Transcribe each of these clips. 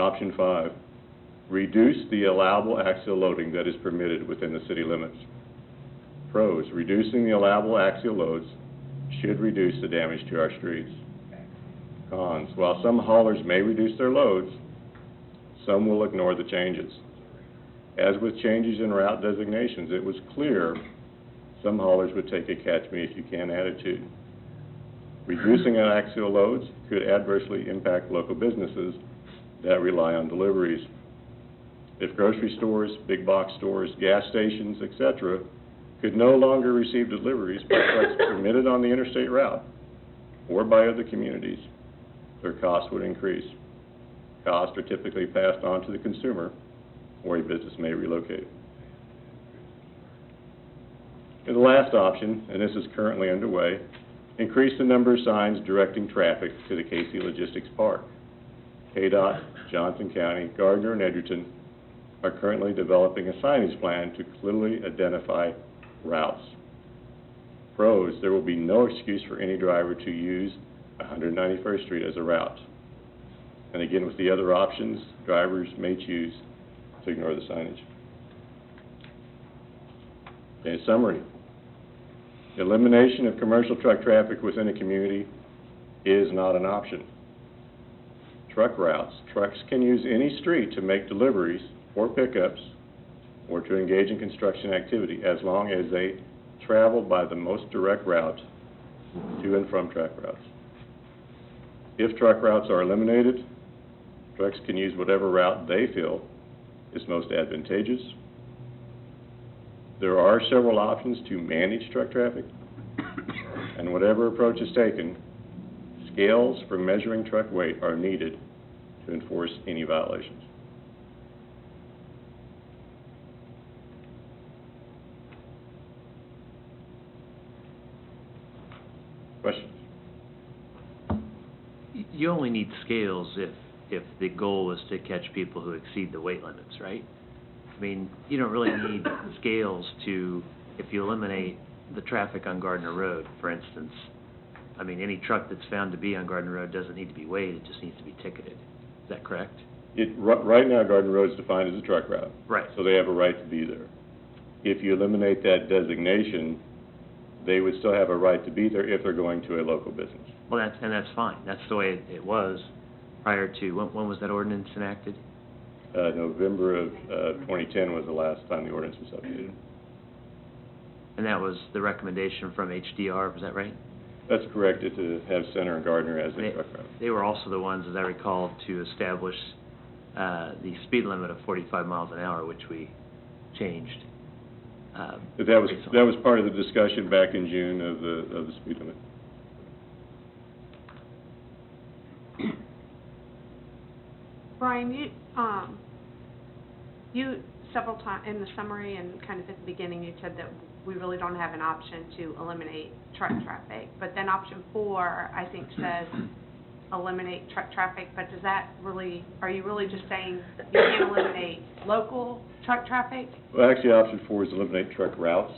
Option 5, reduce the allowable axial loading that is permitted within the city limits. Pros, reducing the allowable axial loads should reduce the damage to our streets. Cons, while some haulers may reduce their loads, some will ignore the changes. As with changes in route designations, it was clear some haulers would take a catch-me-if-you-can attitude. Reducing axial loads could adversely impact local businesses that rely on deliveries. If grocery stores, big box stores, gas stations, etc., could no longer receive deliveries by trucks permitted on the interstate route or by other communities, their costs would increase. Costs are typically passed on to the consumer, or a business may relocate. And the last option, and this is currently underway, increase the number of signs directing traffic to the Casey Logistics Park. KDOT, Johnson County, Gardner, and Edgerton are currently developing a signage plan to clearly identify routes. Pros, there will be no excuse for any driver to use 191st Street as a route. And again, with the other options, drivers may choose to ignore the signage. In summary, elimination of commercial truck traffic within a community is not an option. Truck routes, trucks can use any street to make deliveries or pickups or to engage in construction activity as long as they travel by the most direct route to and from truck routes. If truck routes are eliminated, trucks can use whatever route they feel is most advantageous. There are several options to manage truck traffic, and whatever approach is taken, scales for measuring truck weight are needed to enforce any violations. Questions? You only need scales if the goal is to catch people who exceed the weight limits, right? I mean, you don't really need scales to, if you eliminate the traffic on Gardner Road, for instance. I mean, any truck that's found to be on Gardner Road doesn't need to be weighed, it just needs to be ticketed. Is that correct? Right now, Gardner Road is defined as a truck route. Right. So they have a right to be there. If you eliminate that designation, they would still have a right to be there if they're going to a local business. Well, that's fine. That's the way it was prior to, when was that ordinance enacted? November of 2010 was the last time the ordinance was updated. And that was the recommendation from HDR, was that right? That's correct, to have Center and Gardner as a truck route. They were also the ones, as I recall, to establish the speed limit of 45 miles an hour, which we changed. But that was part of the discussion back in June of the speed limit. Brian, you several times in the summary and kind of at the beginning, you said that we really don't have an option to eliminate truck traffic. But then option 4, I think, says eliminate truck traffic. But does that really, are you really just saying you can't eliminate local truck traffic? Well, actually, option 4 is eliminate truck routes.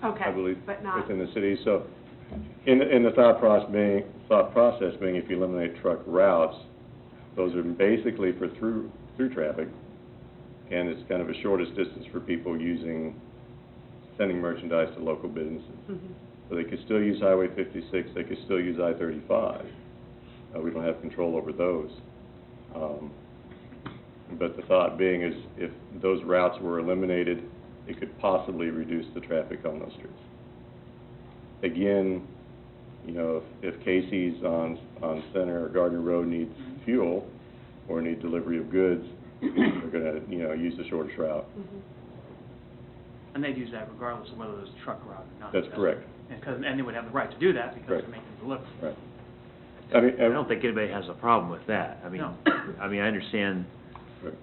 Okay, I believe, but not within the city. So, in the thought process being, if you eliminate truck routes, those are basically for through traffic, and it's kind of the shortest distance for people sending merchandise to local businesses. Mm-hmm. So they could still use Highway 56, they could still use I-35. We don't have control over those. But the thought being is if those routes were eliminated, it could possibly reduce the traffic on those streets. Again, you know, if Casey's on Center or Gardner Road needs fuel or need delivery of goods, they're going to, you know, use the shortest route. Mm-hmm. And they'd use that regardless of whether it was a truck route or not. That's correct. And they would have the right to do that because Right. they're making the delivery. Right. I don't think anybody has a problem with that. I mean, No. I understand Right.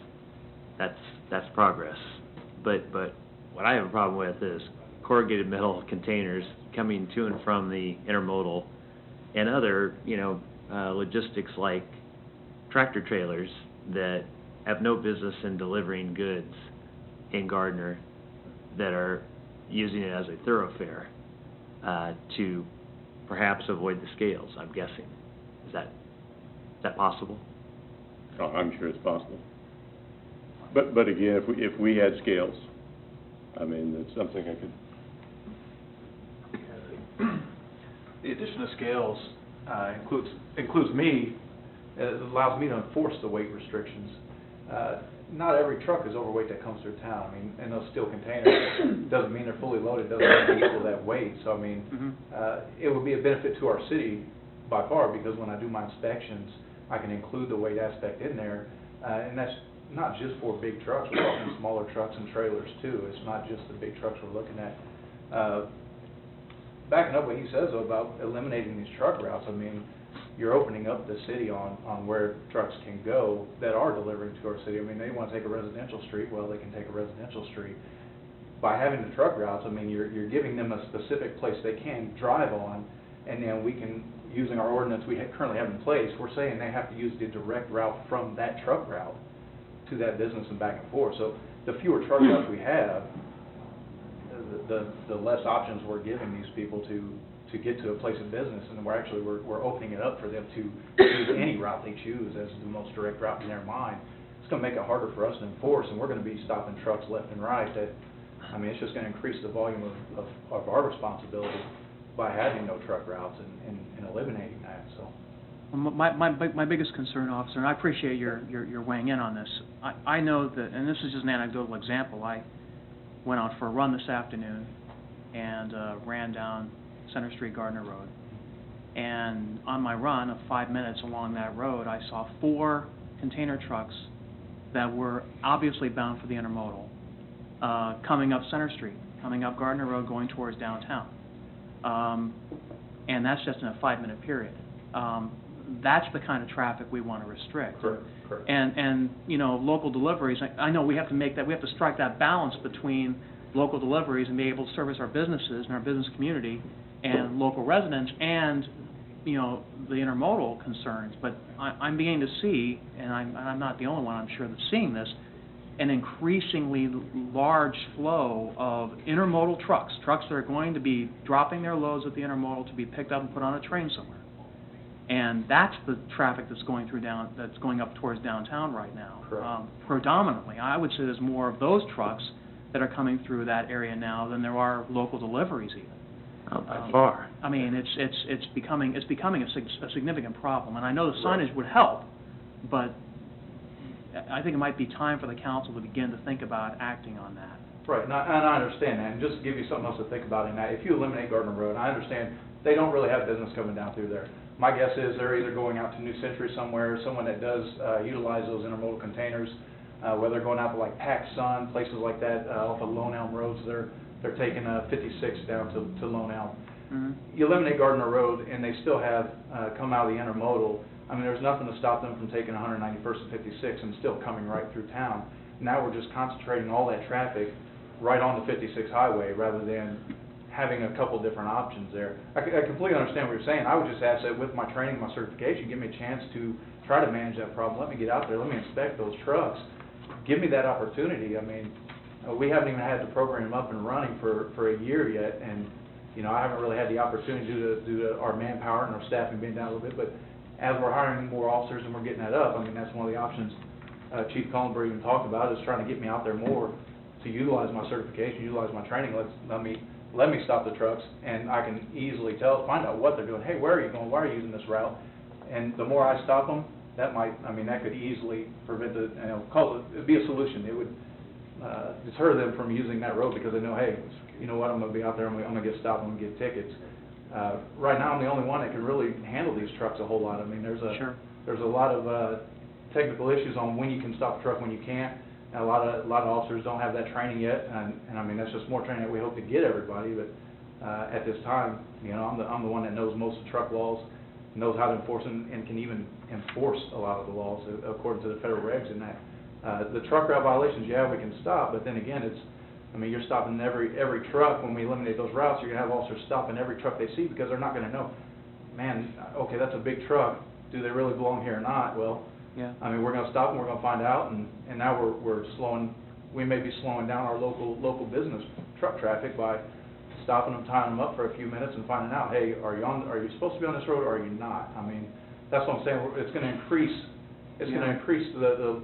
that's progress, but what I have a problem with is corrugated metal containers coming to and from the intermodal and other, you know, logistics like tractor trailers that have no business in delivering goods in Gardner that are using it as a thoroughfare to perhaps avoid the scales, I'm guessing. Is that possible? I'm sure it's possible. But again, if we had scales, I mean, it's something I could, The addition of scales includes me, it allows me to enforce the weight restrictions. Not every truck is overweight that comes through town. I mean, and those steel containers, doesn't mean they're fully loaded, doesn't mean they equal that weight. So, I mean, it would be a benefit to our city by far, because when I do my inspections, I can include the weight aspect in there. And that's not just for big trucks, we're talking smaller trucks and trailers too. It's not just the big trucks we're looking at. Backing up what he says though about eliminating these truck routes, I mean, you're opening up the city on where trucks can go that are delivering to our city. I mean, they want to take a residential street, well, they can take a residential street. By having the truck routes, I mean, you're giving them a specific place they can drive on, and then we can, using our ordinance we currently have in place, we're saying they have to use the direct route from that truck route to that business and back and forth. So the fewer truck routes we have, the less options we're giving these people to get to a place of business, and we're opening it up for them to use any route they choose as the most direct route in their mind. It's going to make it harder for us to enforce, and we're going to be stopping trucks left and right. That, I mean, it's just going to increase the volume of our responsibility by having no truck routes and eliminating that. So. My biggest concern, officer, and I appreciate your weighing in on this. I know that, and this is just an anecdotal example. I went out for a run this afternoon and ran down Center Street, Gardner Road. And on my run of 5 minutes along that road, I saw 4 container trucks that were obviously bound for the intermodal, coming up Center Street, coming up Gardner Road, going towards downtown. And that's just in a 5-minute period. That's the kind of traffic we want to restrict. Correct. And you know, local deliveries, I know we have to strike that balance between local deliveries and be able to service our businesses and our business community and local residents and, you know, the intermodal concerns. But I'm beginning to see, and I'm not the only one, I'm sure, that's seeing this, an increasingly large flow of intermodal trucks that are going to be dropping their loads at the intermodal to be picked up and put on a train somewhere. And that's the traffic that's going up towards downtown right now. Correct. Predominantly, I would say there's more of those trucks that are coming through that area now than there are local deliveries even. By far. I mean, it's becoming a significant problem, and I know the signage would help, but I think it might be time for the council to begin to think about acting on that. Right, and I understand that, and just to give you something else to think about in that, if you eliminate Gardner Road, I understand they don't really have business coming down through there. My guess is they're either going out to New Century somewhere, someone that does utilize those intermodal containers, whether they're going out to like PacSun, places like that, off of Lone Elm roads, they're taking 56 down to Lone Elm. Mm-hmm. You eliminate Gardner Road, and they still have come out of the intermodal. I mean, there's nothing to stop them from taking 191st and 56 and still coming right through town. Now we're just concentrating all that traffic right on the 56 highway rather than having a couple different options there. I completely understand what you're saying. I would just ask that with my training, my certification, give me a chance to try to manage that problem. Let me get out there. Let me inspect those trucks. Give me that opportunity. I mean, we haven't even had the program up and running for a year yet, and you know, I haven't really had the opportunity due to our manpower and our staffing being down a little bit. But as we're hiring more officers and we're getting that up, I mean, that's one of the options Chief Cullenberg even talked about, is trying to get me out there more to utilize my certification, utilize my training. Let me stop the trucks, and I can easily find out what they're doing. Hey, where are you going? Why are you using this route? And the more I stop them, that could easily prevent it'd be a solution. It would deter them from using that road because they know, hey, you know what, I'm going to be out there, I'm going to get stopped, I'm going to get tickets. Right now, I'm the only one that can really handle these trucks a whole lot. I mean, there's a lot of technical issues on when you can stop a truck, when you can't. And a lot of officers don't have that training yet, and I mean, that's just more training that we hope to get everybody. But at this time, you know, I'm the one that knows most of the truck laws, knows how to enforce them, and can even enforce a lot of the laws according to the federal regs. In that, the truck route violations, yeah, we can stop, but then again, you're stopping every truck. When we eliminate those routes, you're gonna have officers stopping every truck they see because they're not gonna know, man, okay, that's a big truck. Do they really belong here or not? Well. Yeah. I mean, we're going to stop and we're going to find out, and now we may be slowing down our local business truck traffic by stopping them, tying them up for a few minutes and finding out, hey, are you supposed to be on this road or are you not? I mean, that's what I'm saying. It's going to increase It's gonna Yeah. increase the